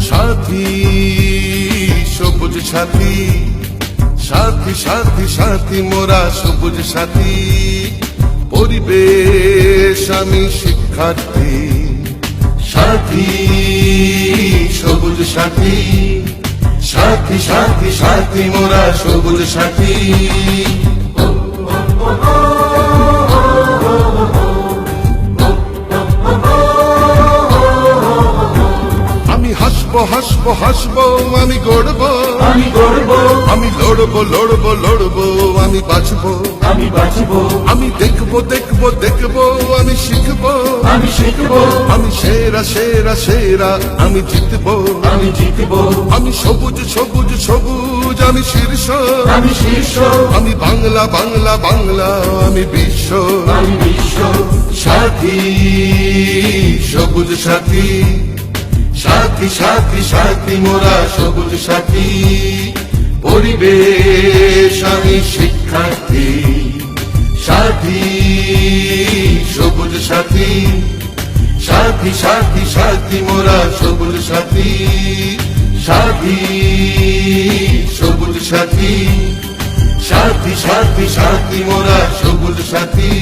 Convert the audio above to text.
সাথী সবুজ সাথী, সাথী সাথী সাথী মোরা সবুজ সাথী, পরিবেশ আমি শিক্ষার্থী। সাথী সবুজ সাথী, সাথী সাথী সাথী মোরা সবুজ সাথী। আমি হাসবো হাসবো হাসবো, আমি গড়বো আমি গড়ব, আমি লড়বো লড়বো লড়বো, আমি বাঁচবো আমি বাঁচব, আমি দেখবো দেখবো দেখবো, আমি শিখবো আমি শিখব, আমি সেরা সেরা সেরা, আমি জিতবো আমি জিতব, আমি সবুজ সবুজ সবুজ, আমি শীর্ষ আমি শীর্ষ, আমি বাংলা বাংলা বাংলা, আমি বিশ্ব। আমি বিশ্ব। সাথী সবুজ সাথী, সাথী সাথী সাথী মোরা সবুজ সাথী, পরিবেশ আমি শিক্ষার্থী। সাথী সবুজ সাথী, সাথী সাথী সাথী মোরা সবুজ সাথী। সাথী সবুজ সাথী, সাথী সাথী সাথী মোরা সবুজ সাথী।